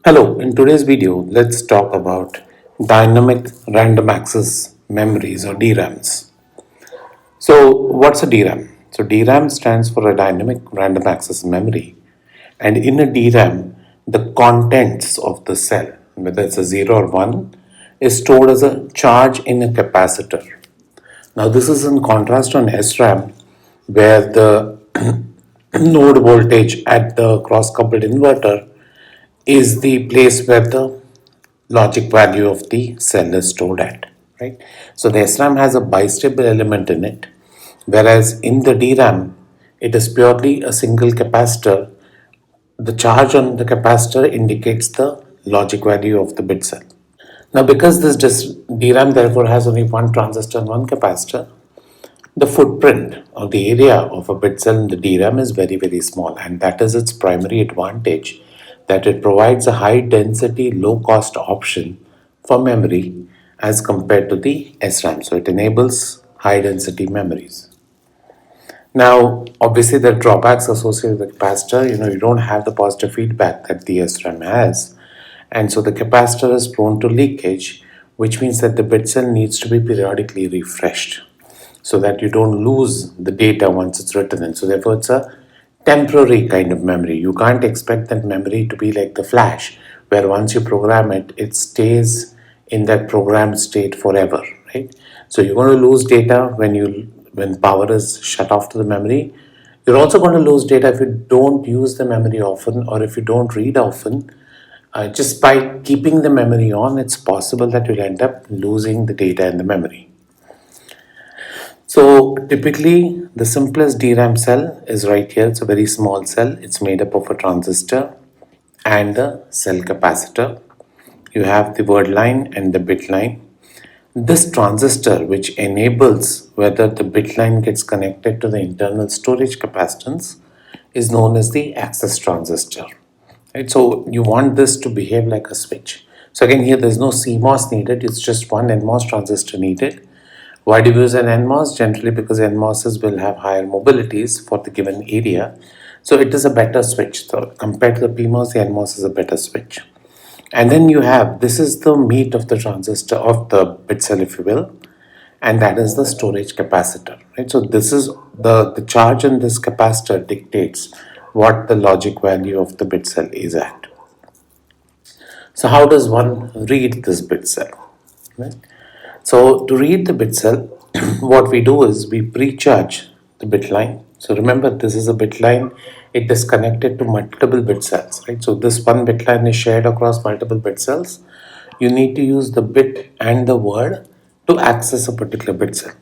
Hello, in today's video, let's talk about dynamic random access memories or DRAMs. So, what's a DRAM? So, DRAM stands for a dynamic random access memory, and in a DRAM, the contents of the cell, whether it's a 0 or 1, is stored as a charge in a capacitor. Now, this is in contrast to an SRAM, where the node voltage at the cross coupled inverter is the place where the logic value of the cell is stored at, right? So the SRAM has a bistable element in it, whereas in the DRAM, it is purely a single capacitor. The charge on the capacitor indicates the logic value of the bit cell. Now, because this DRAM therefore has only one transistor and one capacitor, the footprint or the area of a bit cell in the DRAM is very, very small, and that is its primary advantage, that it provides a high density, low cost option for memory as compared to the SRAM. So it enables high density memories. Now, obviously, there are drawbacks associated with the capacitor. You don't have the positive feedback that the SRAM has, and so the capacitor is prone to leakage, which means that the bit cell needs to be periodically refreshed so that you don't lose the data once it's written in. So therefore, it's a temporary kind of memory. You can't expect that memory to be like the flash, where once you program it, it stays in that programmed state forever, right? So you're going to lose data when power is shut off to the memory. You're also going to lose data if you don't use the memory often or if you don't read often. Just by keeping the memory on, it's possible that you'll end up losing the data in the memory. So typically the simplest DRAM cell is right here. It's a very small cell. It's made up of a transistor and a cell capacitor. You have the word line and the bit line. This transistor, which enables whether the bit line gets connected to the internal storage capacitance, is known as the access transistor. Right? So you want this to behave like a switch. So again, here there's no CMOS needed. It's just one NMOS transistor needed. Why do we use an NMOS? Generally because NMOSs will have higher mobilities for the given area. So it is a better switch. So compared to the PMOS, the NMOS is a better switch. And then you have, this is the meat of the transistor, of the bit cell if you will, and that is the storage capacitor. Right? So this is the charge in this capacitor dictates what the logic value of the bit cell is at. So how does one read this bit cell? Right? So to read the bit cell, what we do is we precharge the bit line. So remember, this is a bit line. It is connected to multiple bit cells, right? So this one bit line is shared across multiple bit cells. You need to use the bit and the word to access a particular bit cell.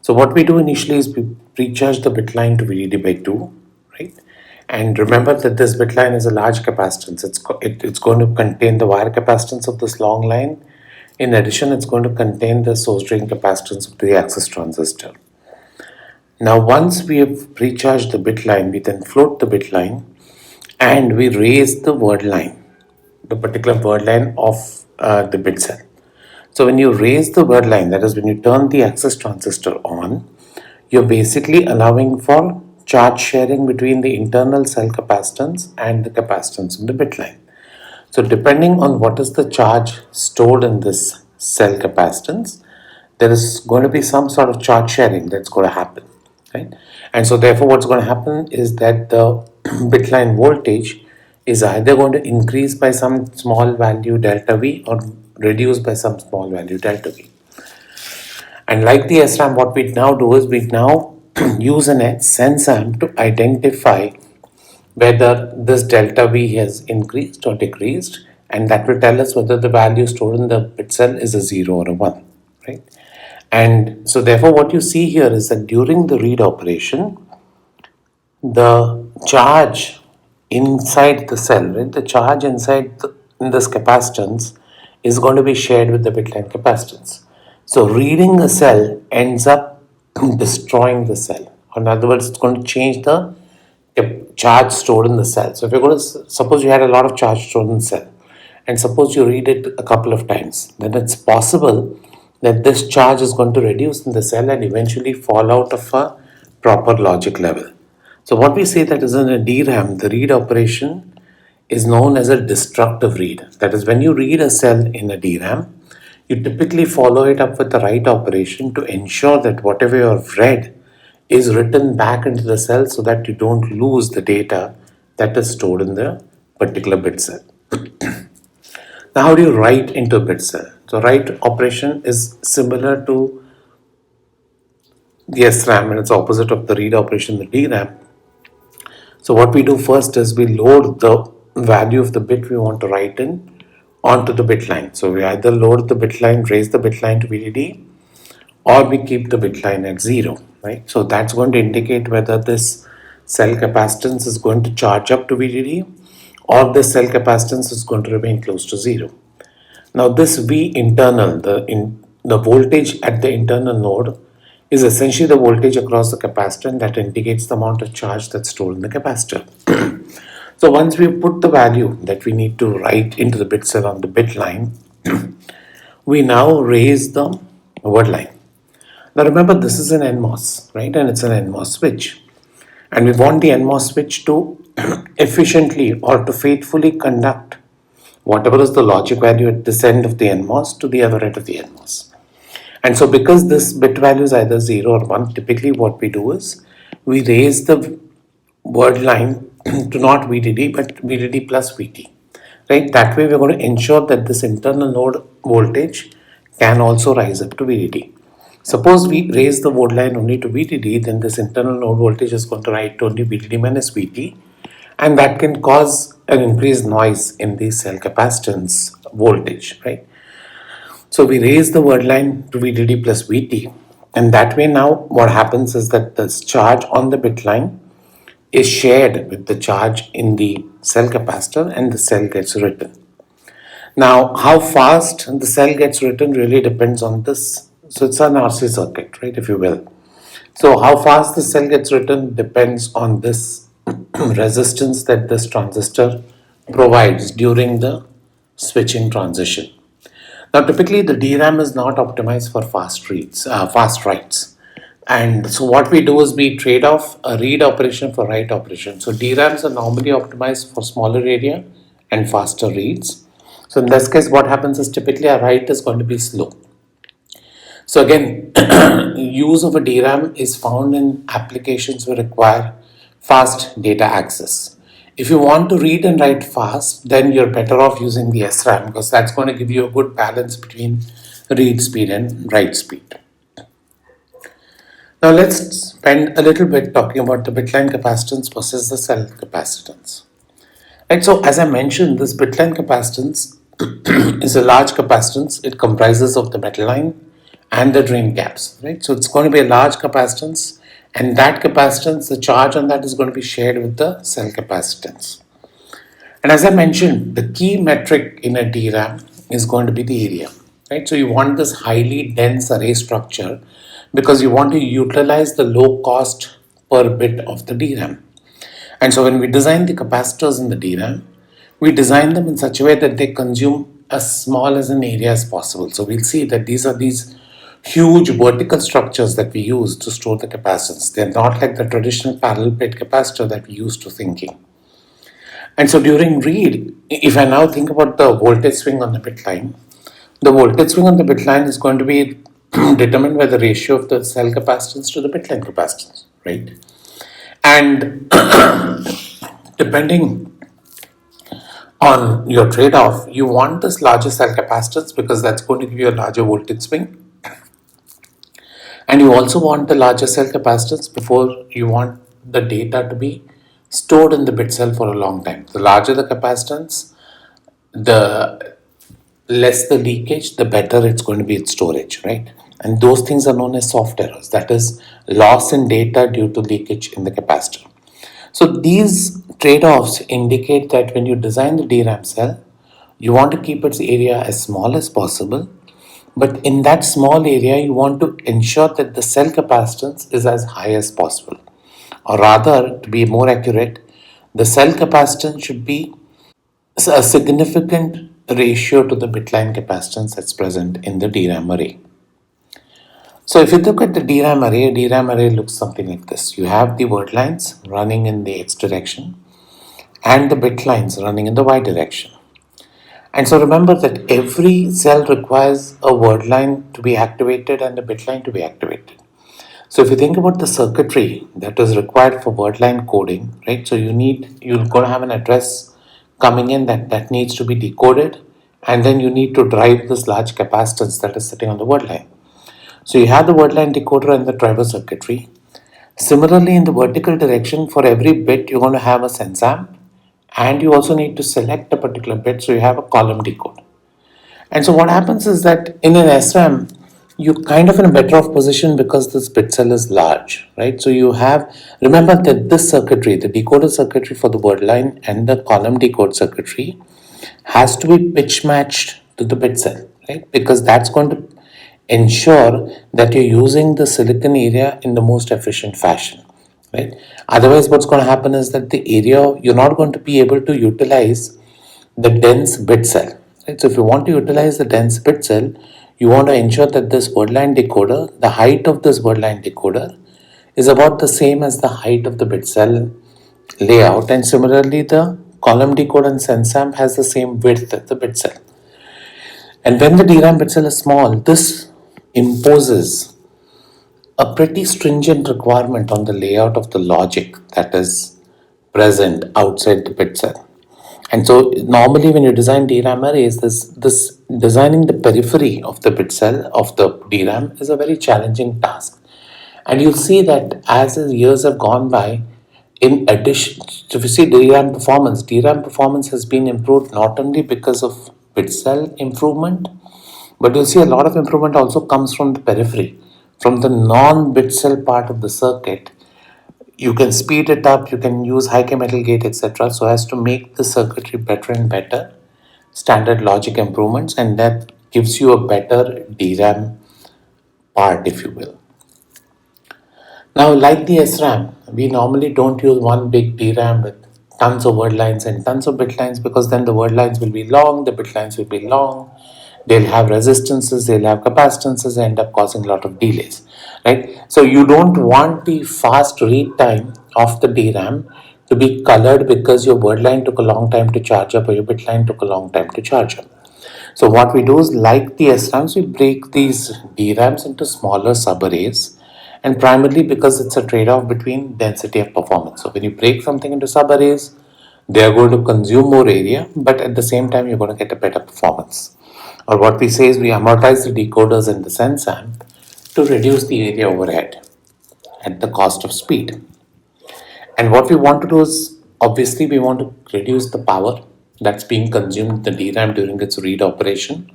So what we do initially is we precharge the bit line to VDD by 2, right? And remember that this bit line is a large capacitance. It's going to contain the wire capacitance of this long line. In addition, it's going to contain the source drain capacitance of the access transistor. Now, once we have precharged the bit line, we then float the bit line and we raise the word line, the particular word line of the bit cell. So when you raise the word line, that is when you turn the access transistor on, you're basically allowing for charge sharing between the internal cell capacitance and the capacitance in the bit line. So depending on what is the charge stored in this cell capacitance, there is going to be some sort of charge sharing that's going to happen, right? And so therefore what's going to happen is that the bit line voltage is either going to increase by some small value delta V or reduce by some small value delta V. And like the SRAM, what we now do is we now use an sensam to identify whether this delta V has increased or decreased, and that will tell us whether the value stored in the bit cell is a 0 or a 1, right? And so therefore what you see here is that during the read operation, the charge inside the cell, right, the charge inside in this capacitance is going to be shared with the bitline capacitance. So reading a cell ends up destroying the cell. In other words, it's going to change the charge stored in the cell. So if you're going to, suppose you had a lot of charge stored in the cell, and suppose you read it a couple of times, then it's possible that this charge is going to reduce in the cell and eventually fall out of a proper logic level. So what we say that is in a DRAM, the read operation is known as a destructive read. That is, when you read a cell in a DRAM, you typically follow it up with the write operation to ensure that whatever you have read is written back into the cell so that you don't lose the data that is stored in the particular bit cell. Now, how do you write into a bit cell? So, write operation is similar to the SRAM and it's opposite of the read operation in the DRAM. So, what we do first is we load the value of the bit we want to write in onto the bit line. So, we either load the bit line, raise the bit line to VDD, or we keep the bit line at 0, right? So, that's going to indicate whether this cell capacitance is going to charge up to VDD or the cell capacitance is going to remain close to 0. Now this V internal, the voltage at the internal node is essentially the voltage across the capacitor and that indicates the amount of charge that's stored in the capacitor. So once we put the value that we need to write into the bit cell on the bit line, we now raise the word line. Now remember this is an NMOS, right? And it's an NMOS switch. And we want the NMOS switch to efficiently or to faithfully conduct whatever is the logic value at this end of the NMOS to the other end of the NMOS. And so because this bit value is either 0 or 1, typically what we do is we raise the word line to not VDD but VDD plus VT. Right? That way we're going to ensure that this internal node voltage can also rise up to VDD. Suppose we raise the word line only to VDD, then this internal node voltage is going to rise to only VDD minus VT, and that can cause an increased noise in the cell capacitance voltage, right? So we raise the word line to VDD plus VT, and that way now what happens is that this charge on the bit line is shared with the charge in the cell capacitor and the cell gets written. Now, how fast the cell gets written really depends on this. So it's an RC circuit, right, if you will. So how fast the cell gets written depends on this resistance that this transistor provides during the switching transition. Now, typically the DRAM is not optimized for fast reads, fast writes. And so what we do is we trade off a read operation for write operation. So DRAMs are normally optimized for smaller area and faster reads. So in this case, what happens is typically a write is going to be slow. So again, use of a DRAM is found in applications which require fast data access. If you want to read and write fast, then you're better off using the SRAM because that's going to give you a good balance between read speed and write speed. Now let's spend a little bit talking about the bitline capacitance versus the cell capacitance. Right, so as I mentioned, this bitline capacitance is a large capacitance. It comprises of the metal line and the drain gaps, right? So it's going to be a large capacitance, and that capacitance, the charge on that is going to be shared with the cell capacitance. And as I mentioned, the key metric in a DRAM is going to be the area, right? So you want this highly dense array structure because you want to utilize the low cost per bit of the DRAM. And so when we design the capacitors in the DRAM, we design them in such a way that they consume as small as an area as possible. So we'll see that these are these huge vertical structures that we use to store the capacitance. They're not like the traditional parallel plate capacitor that we used to thinking. And so during read, if I now think about the voltage swing on the bit line, the voltage swing on the bit line is going to be determined by the ratio of the cell capacitance to the bit line capacitance, right? And depending on your trade-off, you want this larger cell capacitance because that's going to give you a larger voltage swing. And you also want the larger cell capacitance before you want the data to be stored in the bit cell for a long time. The larger the capacitance, the less the leakage, the better it's going to be its storage, right? And those things are known as soft errors, that is loss in data due to leakage in the capacitor. So these trade-offs indicate that when you design the DRAM cell, you want to keep its area as small as possible, but in that small area, you want to ensure that the cell capacitance is as high as possible. Or rather, to be more accurate, the cell capacitance should be a significant ratio to the bitline capacitance that's present in the DRAM array. So if you look at the DRAM array, looks something like this. You have the word lines running in the x direction, and the bit lines running in the y direction. And so remember that every cell requires a word line to be activated and a bit line to be activated. So if you think about the circuitry that is required for word line coding, right? So you're going to have an address coming in that needs to be decoded, and then you need to drive this large capacitance that is sitting on the word line. So you have the word line decoder and the driver circuitry. Similarly, in the vertical direction, for every bit, you're going to have a sense amp, and you also need to select a particular bit, so you have a column decode. And so what happens is that in an SRAM, you're kind of in a better off position because this bit cell is large, right? So you have, remember that this circuitry, the decoder circuitry for the word line and the column decode circuitry has to be pitch matched to the bit cell, right? Because that's going to ensure that you're using the silicon area in the most efficient fashion, right? Otherwise, what's going to happen is that the area, you're not going to be able to utilize the dense bit cell. Right? So if you want to utilize the dense bit cell, you want to ensure that this wordline decoder, the height of this wordline decoder is about the same as the height of the bit cell layout, and similarly the column decoder and sense amp has the same width as the bit cell. And when the DRAM bit cell is small, this imposes a pretty stringent requirement on the layout of the logic that is present outside the bit cell. And so normally when you design DRAM arrays, this designing the periphery of the bit cell of the DRAM is a very challenging task. And you'll see that as the years have gone by, in addition, so if you see DRAM performance has been improved not only because of bit cell improvement, but you'll see a lot of improvement also comes from the periphery, from the non-bit cell part of the circuit. You can speed it up, you can use high K metal gate, etc., so as to make the circuitry better and better, standard logic improvements, and that gives you a better DRAM part, if you will. Now, like the SRAM, we normally don't use one big DRAM with tons of word lines and tons of bit lines, because then the word lines will be long, the bit lines will be long, they'll have resistances, they'll have capacitances, they end up causing a lot of delays, right? So you don't want the fast read time of the DRAM to be colored because your word line took a long time to charge up or your bit line took a long time to charge up. So what we do is, like the SRAMs, we break these DRAMs into smaller subarrays, and primarily because it's a trade-off between density and performance. So when you break something into subarrays, they are going to consume more area, but at the same time you're going to get a better performance. Or what we say is, we amortize the decoders and the sense amp to reduce the area overhead at the cost of speed. And what we want to do is, obviously we want to reduce the power that's being consumed in the DRAM during its read operation.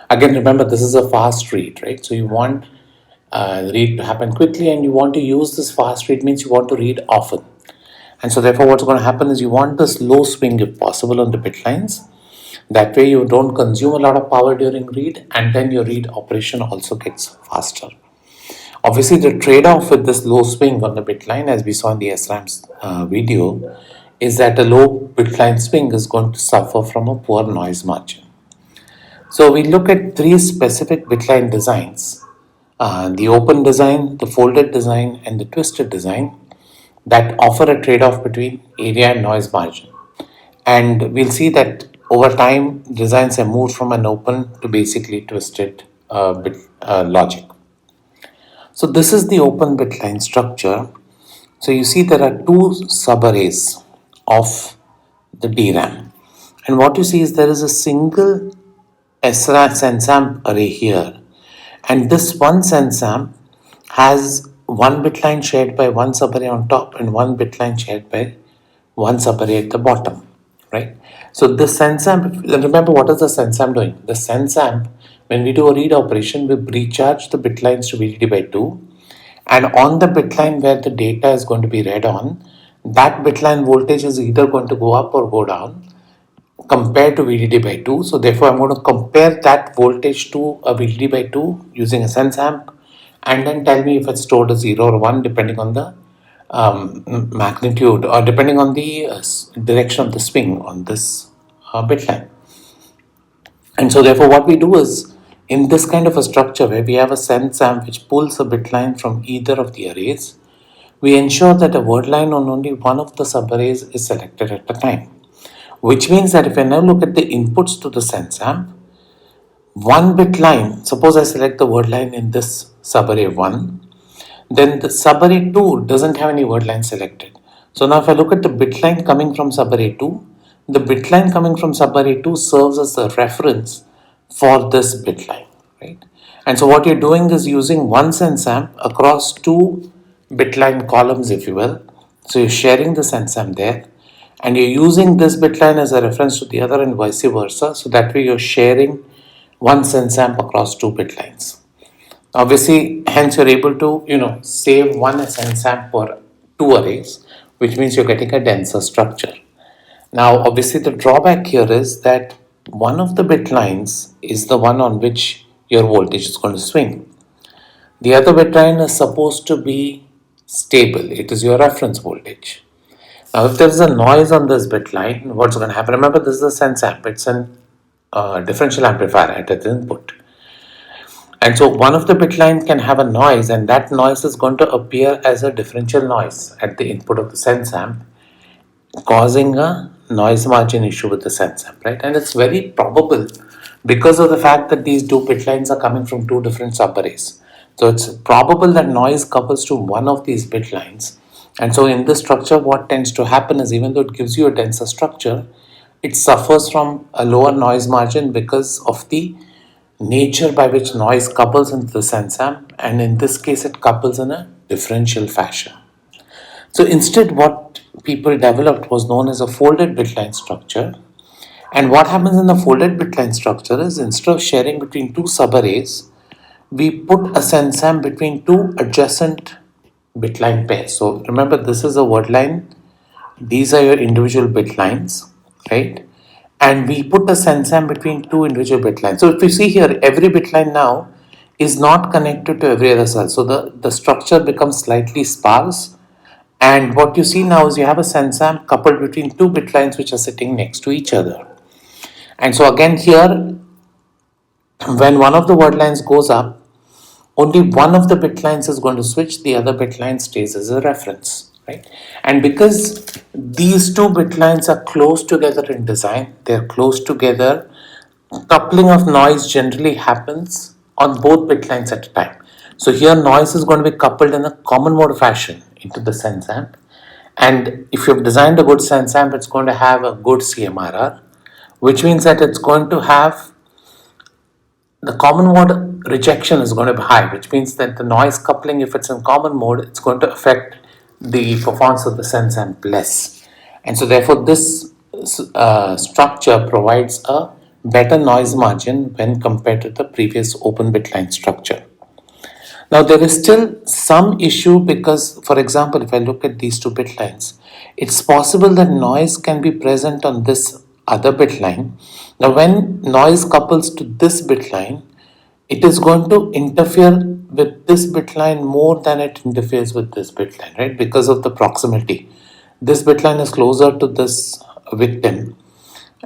Again, remember, this is a fast read, right? So you want read to happen quickly, and you want to use this fast read means you want to read often. And so therefore what's going to happen is, you want this low swing if possible on the bit lines. That way you don't consume a lot of power during read, and then your read operation also gets faster. Obviously, the trade-off with this low swing on the bit line, as we saw in the SRAM's video, is that a low bit line swing is going to suffer from a poor noise margin. So we look at three specific bitline designs, the open design, the folded design, and the twisted design, that offer a trade-off between area and noise margin. And we'll see that over time, designs have moved from an open to basically twisted bit logic. So this is the open bitline structure. So you see there are two subarrays of the DRAM. And what you see is, there is a single SRAM sense amp array here. And this one sense amp has one bit line shared by one subarray on top and one bit line shared by one subarray at the bottom, right? So the sense amp, remember what is the sense amp doing? The sense amp, when we do a read operation, we recharge the bit lines to VDD by 2, and on the bit line where the data is going to be read on, that bit line voltage is either going to go up or go down compared to VDD by 2. So therefore I'm going to compare that voltage to a VDD by 2 using a sense amp, and then tell me if it's stored as 0 or 1 depending on the magnitude, or depending on the direction of the swing on this bit line. And so therefore what we do is, in this kind of a structure where we have a sense amp which pulls a bit line from either of the arrays, we ensure that a word line on only one of the subarrays is selected at a time. which means that if I now look at the inputs to the sense amp, one bit line, suppose I select the word line in this subarray 1, then the subarray 2 doesn't have any word line selected. So now if I look at the bit line coming from subarray 2, the bit line coming from subarray 2 serves as the reference for this bit line, right? And so what you're doing is using one sense amp across two bit line columns, if you will. So you're sharing the sense amp there, and you're using this bit line as a reference to the other and vice versa. So that way you're sharing one sense amp across two bit lines. Obviously, hence you're able to, save one sense amp for two arrays, which means you're getting a denser structure. Now, obviously, the drawback here is that one of the bit lines is the one on which your voltage is going to swing. The other bit line is supposed to be stable. It is your reference voltage. Now, if there is a noise on this bit line, what's going to happen? Remember, this is a sense amp. It's a differential amplifier at its input. And so one of the bit lines can have a noise, and that noise is going to appear as a differential noise at the input of the sense amp, causing a noise margin issue with the sense amp, right? And it's very probable because of the fact that these two bit lines are coming from two different subarrays. So it's probable that noise couples to one of these bit lines. And so in this structure, what tends to happen is, even though it gives you a denser structure, it suffers from a lower noise margin because of the nature by which noise couples into the sense amp, and in this case it couples in a differential fashion. So instead, what people developed was known as a folded bitline structure. And what happens in the folded bitline structure is, instead of sharing between two subarrays, we put a sense amp between two adjacent bitline pairs. So remember, this is a word line, these are your individual bit lines, right? And we put a sense amp between two individual bit lines. So if you see here, every bit line now is not connected to every other cell. So the structure becomes slightly sparse. And what you see now is you have a sense amp coupled between two bit lines which are sitting next to each other. And so again here, when one of the word lines goes up, only one of the bit lines is going to switch, the other bit line stays as a reference, right? And because these two bit lines are close together in design, they're close together, coupling of noise generally happens on both bit lines at a time. So here noise is going to be coupled in a common mode fashion into the sense amp. And if you've designed a good sense amp, it's going to have a good CMRR, which means that it's going to have the common mode rejection is going to be high, which means that the noise coupling, if it's in common mode, it's going to affect the performance of the sense amp less. And so therefore this structure provides a better noise margin when compared to the previous open bitline structure. Now there is still some issue because, for example, if I look at these two bit lines, it's possible that noise can be present on this other bit line. Now when noise couples to this bit line, it is going to interfere with this bit line more than it interferes with this bit line, right? Because of the proximity. This bit line is closer to this victim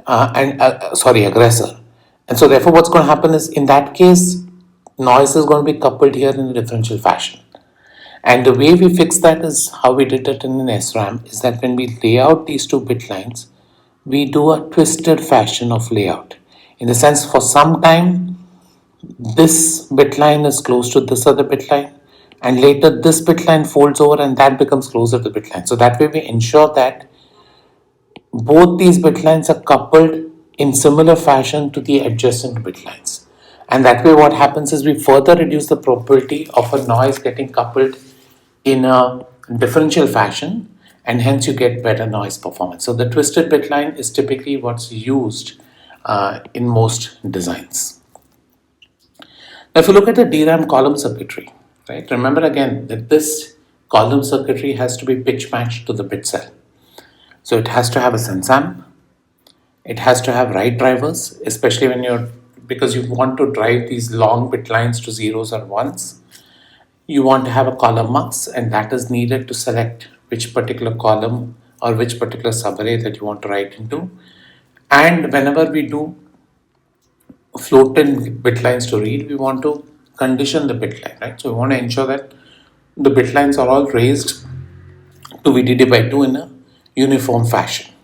aggressor. And so therefore what's going to happen is, in that case, noise is going to be coupled here in a differential fashion. And the way we fix that is how we did it in an SRAM, is that when we lay out these two bit lines, we do a twisted fashion of layout. In the sense, for some time, this bit line is close to this other bit line, and later this bit line folds over and that becomes closer to the bit line. So that way we ensure that both these bit lines are coupled in similar fashion to the adjacent bit lines. And that way what happens is we further reduce the probability of a noise getting coupled in a differential fashion, and hence you get better noise performance. So the twisted bit line is typically what's used in most designs. Now if you look at the DRAM column circuitry, right, remember again that this column circuitry has to be pitch matched to the bit cell. So it has to have a sense amp, it has to have write drivers, especially because you want to drive these long bit lines to zeros and ones. You want to have a column mux, and that is needed to select which particular column or which particular subarray that you want to write into. And whenever we do float-in bit lines to read, we want to condition the bit line, right? So we want to ensure that the bit lines are all raised to VDD by 2 in a uniform fashion.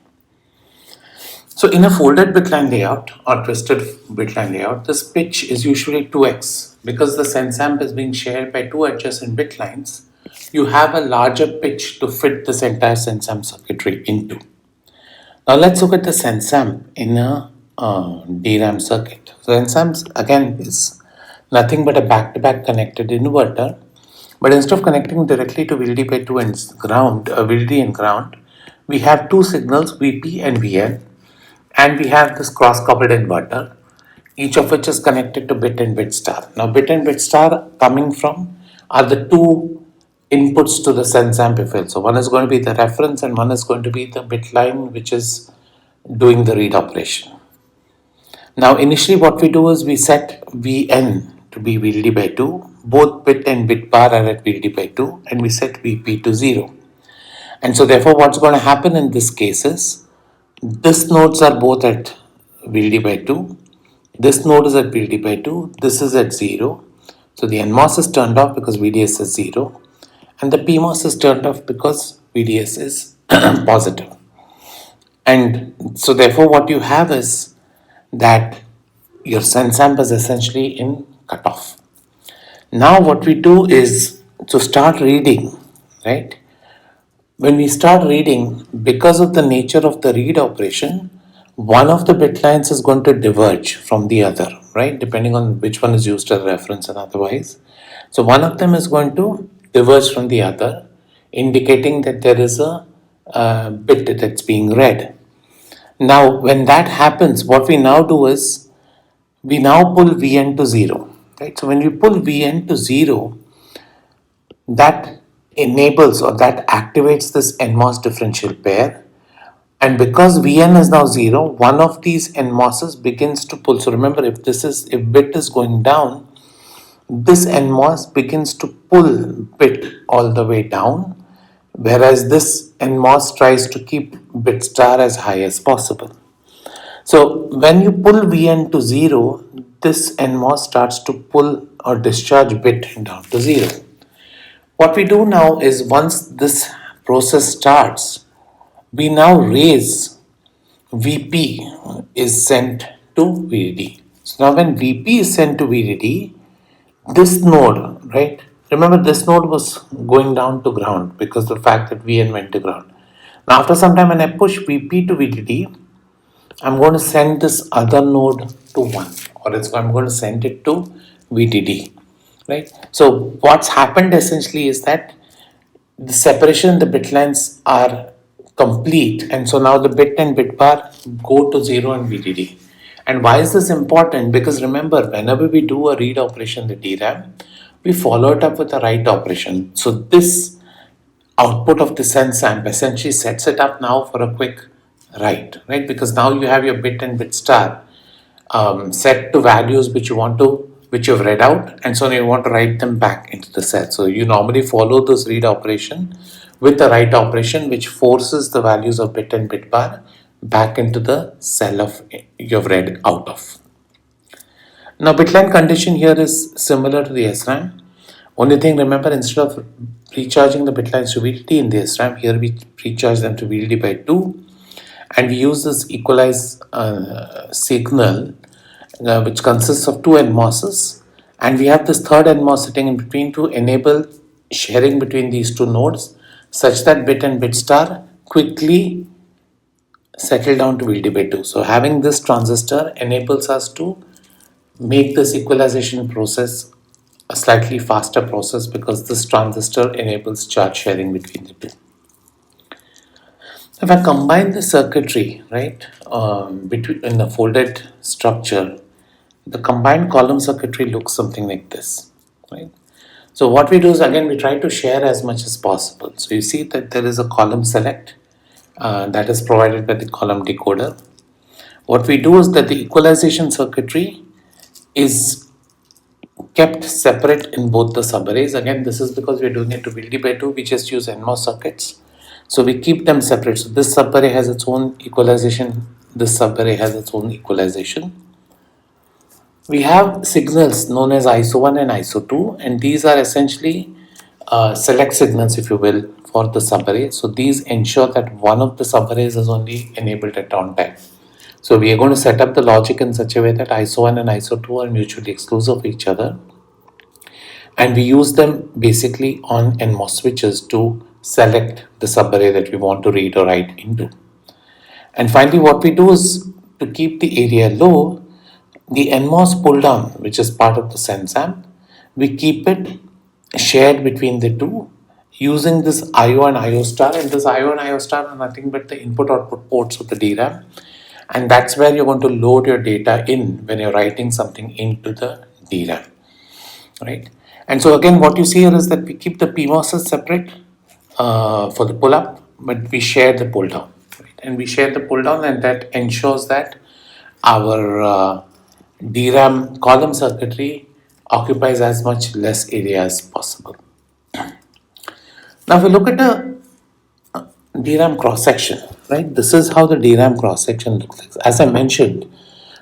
So in a folded bitline layout or twisted bitline layout, this pitch is usually 2x. Because the sense amp is being shared by two adjacent bit lines, you have a larger pitch to fit this entire sense amp circuitry into. Now let's look at the sense amp in a DRAM circuit. So sense amp again is nothing but a back-to-back connected inverter, but instead of connecting directly to VDD by 2 and ground, VDD and ground, we have two signals VP and VN, and we have this cross-coupled inverter, each of which is connected to bit and bit star. Now bit and bit star coming from are the two inputs to the sense amplifier. So one is going to be the reference and one is going to be the bit line which is doing the read operation. Now initially what we do is we set Vn to be VDD by 2, both bit and bit bar are at VDD by 2, and we set Vp to 0. And so therefore what's going to happen in this case is these nodes are both at VDD by 2, this node is at VDD by 2, this is at 0. So the NMOS is turned off because VDS is 0, and the PMOS is turned off because VDS is positive. And so therefore what you have is that your sense amp is essentially in cutoff. Now what we do is to start reading, right? When we start reading, because of the nature of the read operation, one of the bit lines is going to diverge from the other, right? Depending on which one is used as a reference and otherwise. So one of them is going to diverge from the other, indicating that there is a bit that's being read. Now, when that happens, what we now do is we now pull Vn to 0, right? So when we pull Vn to 0, that enables or that activates this NMOS differential pair. And because Vn is now 0, one of these NMOSs begins to pull. So remember, if bit is going down, this NMOS begins to pull bit all the way down, whereas this NMOS tries to keep bit star as high as possible. So when you pull Vn to 0, this NMOS starts to pull or discharge bit down to 0. What we do now is once this process starts, we now raise Vp is sent to VDD. So now when Vp is sent to VDD, this node, right? Remember this node was going down to ground because of the fact that Vn went to ground. Now after some time when I push Vp to VDD, I'm going to send this other node to 1, or I'm going to send it to VDD, right? So what's happened essentially is that the separation in the bit lines are complete, and so now the bit and bit bar go to 0 and VDD. And why is this important? Because remember, whenever we do a read operation in the DRAM, we follow it up with a write operation. So this output of the sense amp essentially sets it up now for a quick write, right? Because now you have your bit and bit star set to values which you've read out, and so you want to write them back into the set. So you normally follow this read operation with the write operation, which forces the values of bit and bit bar back into the cell of you've read out of. Now bitline condition here is similar to the SRAM. Only thing, remember, instead of precharging the bitlines to VDD in the SRAM, here we precharge them to VDD by 2, and we use this equalize signal which consists of two NMOSs, and we have this third NMOS sitting in between to enable sharing between these two nodes such that bit and bit star quickly settle down to VDD by 2. So having this transistor enables us to make this equalization process a slightly faster process because this transistor enables charge sharing between the two. If I combine the circuitry, right, in the folded structure, the combined column circuitry looks something like this, right? So what we do is, again, we try to share as much as possible. So you see that there is a column select that is provided by the column decoder. What we do is that the equalization circuitry is kept separate in both the subarrays. Again, this is because we're doing it to VDD by 2, we just use NMOS circuits. So we keep them separate. So this subarray has its own equalization, this subarray has its own equalization. We have signals known as ISO1 and ISO2, and these are essentially select signals, if you will, for the subarray. So these ensure that one of the subarrays is only enabled at on time. So we are going to set up the logic in such a way that ISO 1 and ISO 2 are mutually exclusive of each other. And we use them basically on NMOS switches to select the subarray that we want to read or write into. And finally, what we do is to keep the area low, the NMOS pull down, which is part of the sense amp, we keep it shared between the two using this IO and IO star. And this IO and IO star are nothing but the input output ports of the DRAM. And that's where you're going to load your data in when you're writing something into the DRAM, right? And so again, what you see here is that we keep the PMOSs separate for the pull up, but we share the pull down, right? And we share the pull down, and that ensures that our DRAM column circuitry occupies as much less area as possible. Now, if we look at a DRAM cross section, right? This is how the DRAM cross section looks like. As I mentioned,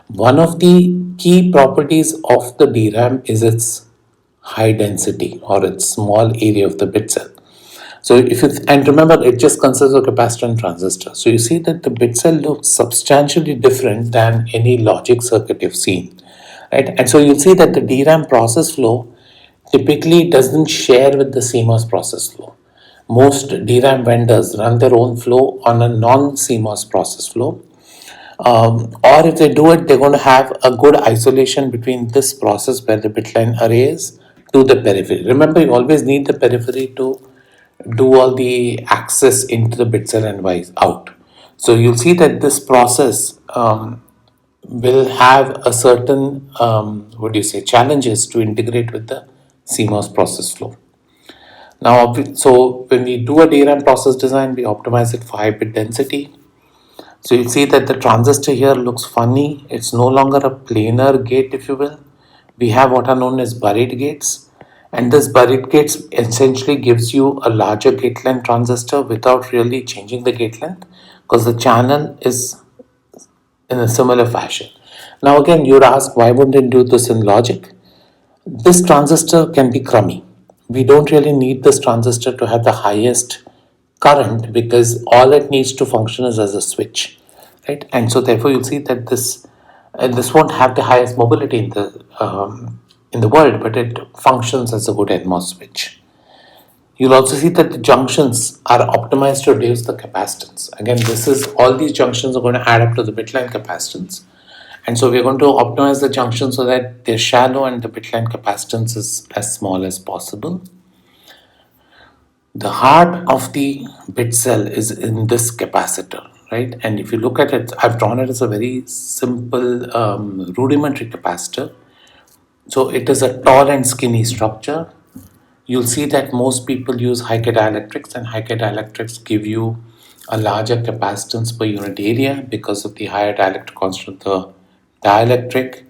one of the key properties of the DRAM is its high density or its small area of the bit cell. So if you and remember, it just consists of capacitor and transistor. So you see that the bit cell looks substantially different than any logic circuit you've seen, right? And so you'll see that the DRAM process flow typically doesn't share with the CMOS process flow. Most DRAM vendors run their own flow on a non-CMOS process flow. Or if they do it, they're going to have a good isolation between this process where the bitline array is to the periphery. Remember, you always need the periphery to do all the access into the bit cell and vice out. So you'll see that this process will have a certain challenges to integrate with the CMOS process flow. Now, so when we do a DRAM process design, we optimize it for high bit density. So you see that the transistor here looks funny. It's no longer a planar gate, if you will. We have what are known as buried gates. And this buried gates essentially gives you a larger gate length transistor without really changing the gate length, because the channel is in a similar fashion. Now again, you'd ask, why wouldn't it do this in logic? This transistor can be crummy. We don't really need this transistor to have the highest current, because all it needs to function is as a switch, right? And so therefore you'll see that this won't have the highest mobility in the world, but it functions as a good NMOS switch. You'll also see that the junctions are optimized to reduce the capacitance. Again, this is all these junctions are going to add up to the bitline capacitance. And so we're going to optimize the junctions so that they're shallow and the bitline capacitance is as small as possible. The heart of the bit cell is in this capacitor, right? And if you look at it, I've drawn it as a very simple rudimentary capacitor. So it is a tall and skinny structure. You'll see that most people use high-K dielectrics, and high-K dielectrics give you a larger capacitance per unit area because of the higher dielectric constant of the dielectric.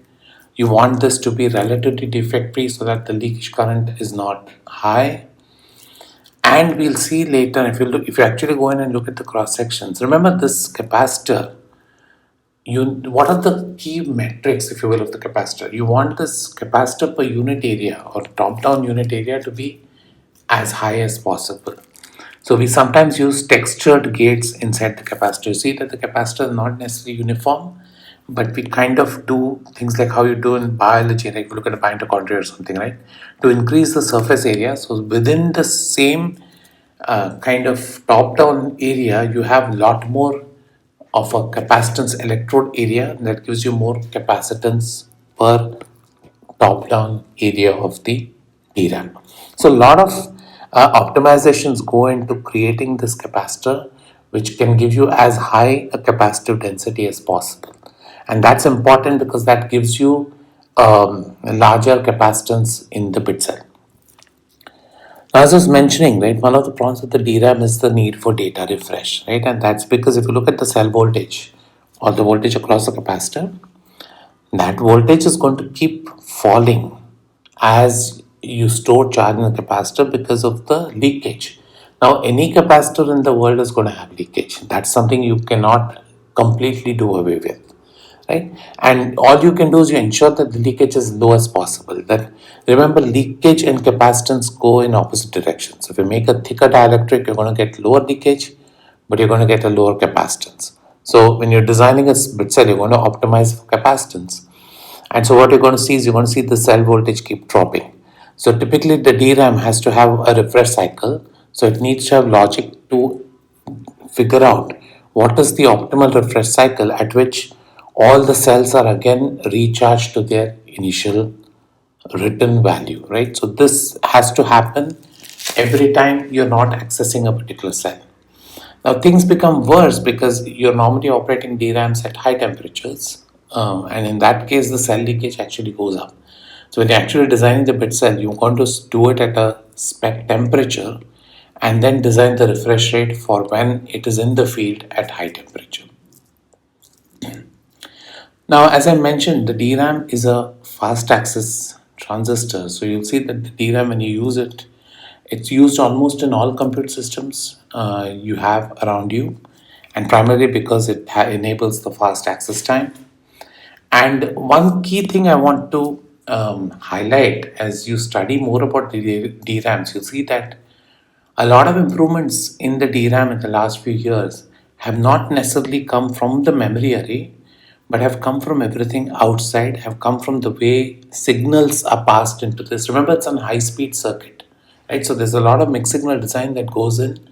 You want this to be relatively defect-free so that the leakage current is not high. And we'll see later, if you actually go in and look at the cross sections, remember this capacitor, what are the key metrics, if you will, of the capacitor? You want this capacitor per unit area or top-down unit area to be as high as possible. So we sometimes use textured gates inside the capacitor. You see that the capacitor is not necessarily uniform, but we kind of do things like how you do in biology, like if you look at a mitochondria or something, right? To increase the surface area, so within the same kind of top-down area, you have a lot more of a capacitance electrode area that gives you more capacitance per top-down area of the DRAM. So a lot of optimizations go into creating this capacitor, which can give you as high a capacitive density as possible. And that's important because that gives you a larger capacitance in the bit cell. Now, as I was mentioning, right, one of the problems with the DRAM is the need for data refresh, right? And that's because if you look at the cell voltage or the voltage across the capacitor, that voltage is going to keep falling as you store charge in the capacitor because of the leakage. Now, any capacitor in the world is going to have leakage. That's something you cannot completely do away with, right? And all you can do is you ensure that the leakage is low as possible. That remember, leakage and capacitance go in opposite directions. If you make a thicker dielectric, you're going to get lower leakage, but you're going to get a lower capacitance. So when you're designing a bit cell, you're going to optimize for capacitance. And so what you're going to see is you're going to see the cell voltage keep dropping. So typically the DRAM has to have a refresh cycle. So it needs to have logic to figure out what is the optimal refresh cycle at which all the cells are again recharged to their initial written value, right? So this has to happen every time you're not accessing a particular cell. Now things become worse because you're normally operating DRAMs at high temperatures, and in that case, the cell leakage actually goes up. So when you're actually designing the bit cell, you want to do it at a spec temperature, and then design the refresh rate for when it is in the field at high temperature. Now, as I mentioned, the DRAM is a fast access transistor. So you'll see that the DRAM, when you use it, it's used almost in all compute systems you have around you, and primarily because it enables the fast access time. And one key thing I want to highlight as you study more about the DRAMs, you'll see that a lot of improvements in the DRAM in the last few years have not necessarily come from the memory array, but have come from everything outside, have come from the way signals are passed into this. Remember, it's a high speed circuit, right? So there's a lot of mixed signal design that goes in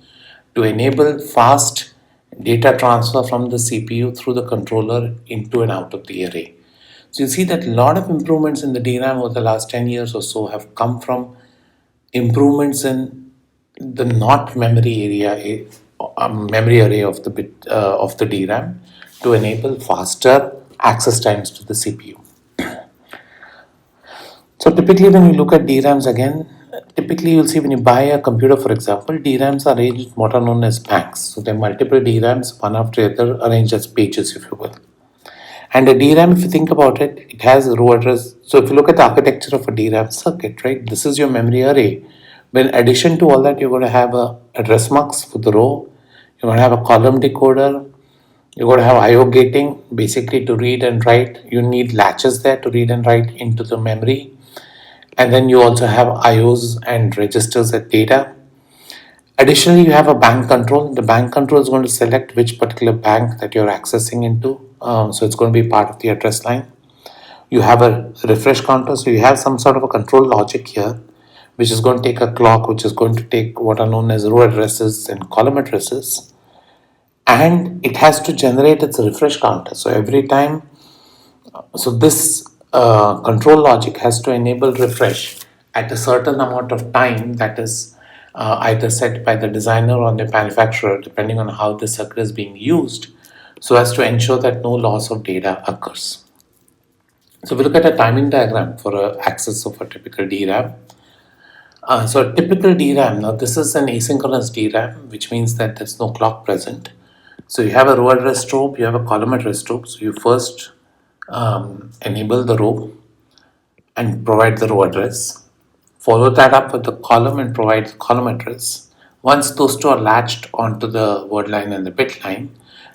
to enable fast data transfer from the CPU through the controller into and out of the array. So you see that a lot of improvements in the DRAM over the last 10 years or so have come from improvements in the not memory area, memory array of the bit of the DRAM to enable faster access times to the CPU. So typically when you look at DRAMs again, typically you'll see when you buy a computer, for example, DRAMs are arranged what are known as banks. So there are multiple DRAMs, one after the other, arranged as pages, if you will. And a DRAM, if you think about it, it has a row address. So if you look at the architecture of a DRAM circuit, right, this is your memory array. But in addition to all that, you're going to have a address mux for the row. You're going to have a column decoder. You're going to have I/O gating, basically to read and write. You need latches there to read and write into the memory. And then you also have IOs and registers at data. Additionally, you have a bank control. The bank control is going to select which particular bank that you're accessing into. So it's going to be part of the address line. You have a refresh counter. So you have some sort of a control logic here, which is going to take a clock, which is going to take what are known as row addresses and column addresses. And it has to generate its refresh counter. So every time, so this control logic has to enable refresh at a certain amount of time that is either set by the designer or the manufacturer, depending on how the circuit is being used, so as to ensure that no loss of data occurs. So we look at a timing diagram for access of a typical DRAM. So a typical DRAM, now this is an asynchronous DRAM, which means that there's no clock present. So you have a row address strobe, you have a column address strobe. So you first enable the row and provide the row address. Follow that up with the column and provide the column address. Once those two are latched onto the word line and the bit line,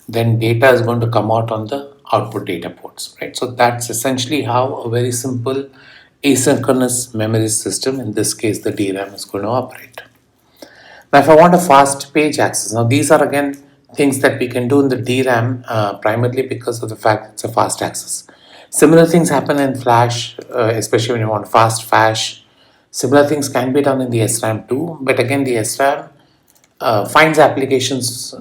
then data is going to come out on the output data ports, right? So that's essentially how a very simple asynchronous memory system, in this case the DRAM, is going to operate. Now if I want a fast page access, now these are again things that we can do in the DRAM primarily because of the fact it's a fast access. Similar things happen in flash, especially when you want fast flash. Similar things can be done in the SRAM too, but again the SRAM finds applications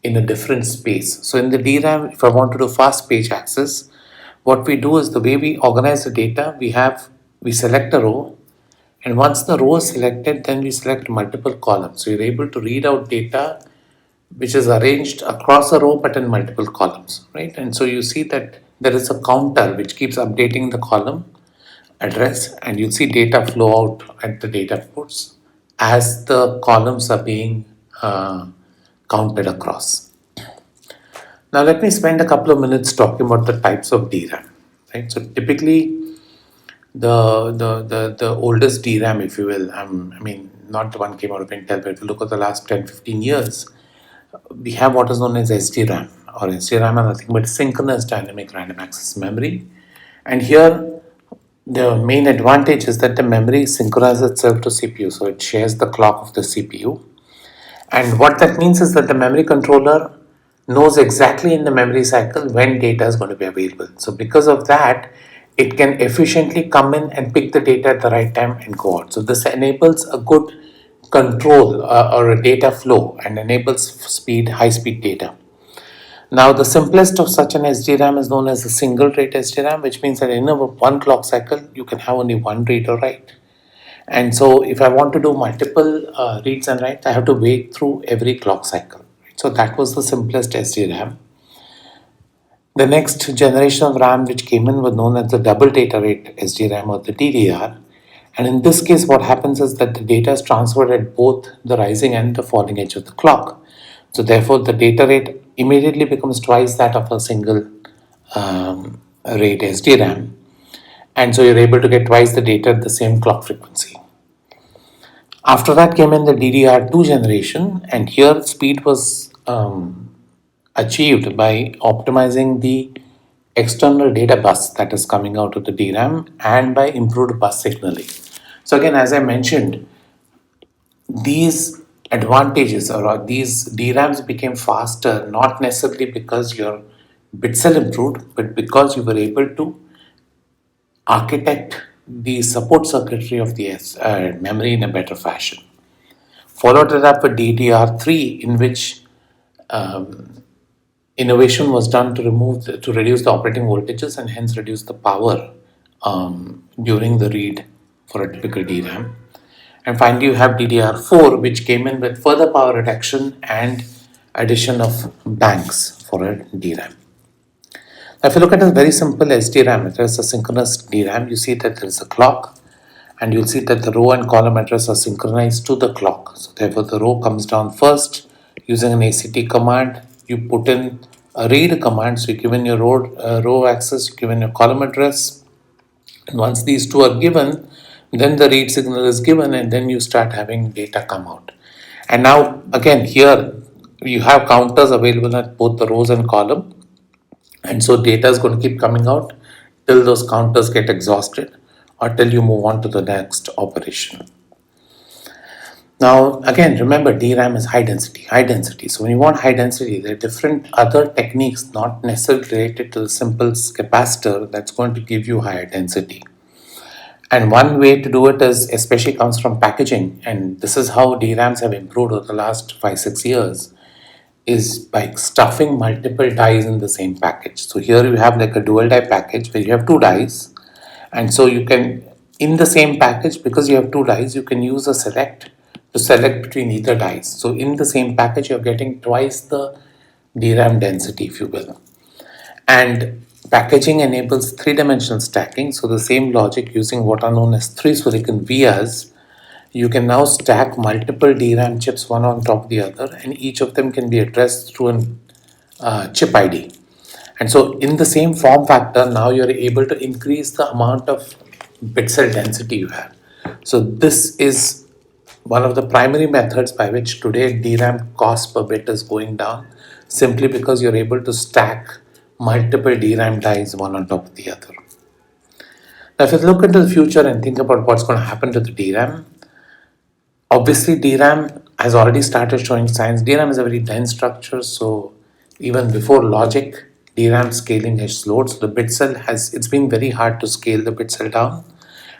in a different space. So in the DRAM, if I want to do fast page access, what we do is the way we organize the data, we select a row, and once the row is selected, then we select multiple columns. So you're able to read out data which is arranged across a row but in multiple columns, right? And so you see that there is a counter which keeps updating the column address, and you see data flow out at the data ports as the columns are being counted across. Now let me spend a couple of minutes talking about the types of DRAM, right? So typically the oldest DRAM, if you will, I mean not the one came out of Intel, but if you look at the last 10-15 years, we have what is known as SDRAM, or SDRAM is nothing but synchronous dynamic random access memory. And here the main advantage is that the memory synchronizes itself to CPU, so it shares the clock of the CPU. And what that means is that the memory controller knows exactly in the memory cycle when data is going to be available. So because of that, it can efficiently come in and pick the data at the right time and go out. So this enables a good control or a data flow and enables high speed data. Now the simplest of such an SDRAM is known as a single rate SDRAM, which means that in a one clock cycle you can have only one read or write. And so if I want to do multiple reads and writes, I have to wait through every clock cycle. So that was the simplest SDRAM. The next generation of RAM which came in was known as the double data rate SDRAM or the DDR. And in this case, what happens is that the data is transferred at both the rising and the falling edge of the clock. So therefore, the data rate immediately becomes twice that of a single rate SDRAM. And so you're able to get twice the data at the same clock frequency. After that came in the DDR2 generation, and here speed was achieved by optimizing the external data bus that is coming out of the DRAM and by improved bus signaling. So again, as I mentioned, these advantages or these DRAMs became faster not necessarily because your bit cell improved, but because you were able to architect the support circuitry of the memory in a better fashion. Followed it up with DDR3, in which innovation was done to reduce the operating voltages and hence reduce the power during the read for a typical DRAM. And finally, you have DDR4, which came in with further power reduction and addition of banks for a DRAM. Now, if you look at a very simple SDRAM, it is a synchronous DRAM. You see that there is a clock, and you'll see that the row and column address are synchronized to the clock. So therefore, the row comes down first using an ACT command. You put in a read command, so you give in your row access, you give in your column address, and once these two are given, then the read signal is given, and then you start having data come out. And now again here you have counters available at both the rows and column, and so data is going to keep coming out till those counters get exhausted or till you move on to the next operation. Now again, remember, DRAM is high density, high density. So when you want high density, there are different other techniques not necessarily related to the simple capacitor that's going to give you higher density. And one way to do it is, especially comes from packaging, and this is how DRAMs have improved over the last 5-6 years, is by stuffing multiple dies in the same package. So here you have like a dual die package where you have two dies, and so you can, in the same package, because you have two dies, you can use a select to select between either dies. So in the same package, you're getting twice the DRAM density, if you will. And packaging enables three-dimensional stacking. So the same logic, using what are known as three silicon vias, you can now stack multiple DRAM chips one on top of the other, and each of them can be addressed through a chip ID. And so in the same form factor, now you're able to increase the amount of bit cell density you have. So this is one of the primary methods by which today DRAM cost per bit is going down, simply because you're able to stack multiple DRAM dies one on top of the other. Now if you look into the future and think about what's going to happen to the DRAM, obviously DRAM has already started showing signs. DRAM is a very dense structure, so even before logic, DRAM scaling has slowed. So the bit cell it's been very hard to scale the bit cell down,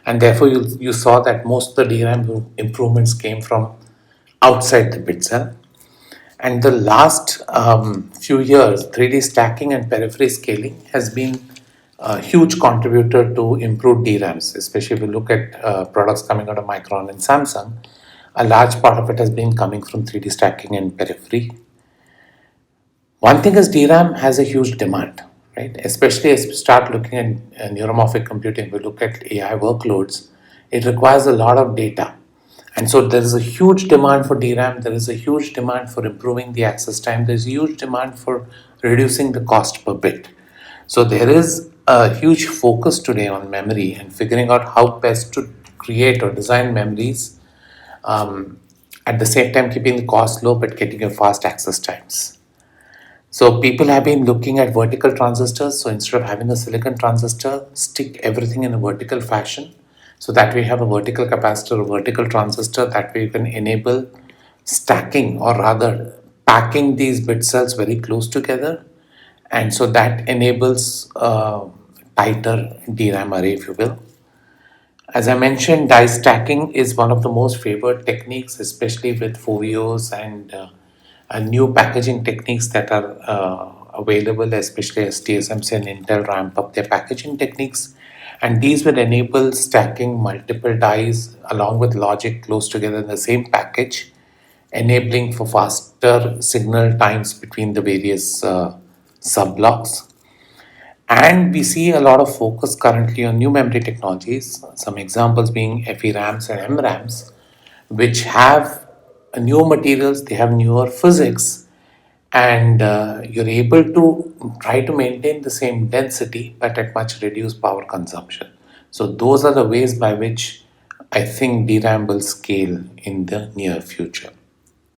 and therefore you saw that most of the DRAM improvements came from outside the bit cell. And the last few years, 3D stacking and periphery scaling has been a huge contributor to improved DRAMs, especially if you look at products coming out of Micron and Samsung. A large part of it has been coming from 3D stacking and periphery. One thing is DRAM has a huge demand, right? Especially as we start looking at neuromorphic computing, we look at AI workloads, it requires a lot of data. And so there is a huge demand for DRAM, there is a huge demand for improving the access time, there's a huge demand for reducing the cost per bit. So there is a huge focus today on memory and figuring out how best to create or design memories, at the same time keeping the cost low but getting your fast access times. So people have been looking at vertical transistors. So instead of having a silicon transistor, stick everything in a vertical fashion. So that we have a vertical capacitor, a vertical transistor, that way you can enable stacking, or rather packing these bit cells very close together, and so that enables tighter DRAM array, if you will. As I mentioned, die stacking is one of the most favored techniques, especially with FOVIOs and new packaging techniques that are available, especially as TSMC and Intel ramp up their packaging techniques. And these will enable stacking multiple dies along with logic close together in the same package, enabling for faster signal times between the various sub-blocks. And we see a lot of focus currently on new memory technologies, some examples being FERAMs and MRAMs, which have new materials, they have newer physics, and you're able to try to maintain the same density but at much reduced power consumption. So, those are the ways by which I think DRAM will scale in the near future.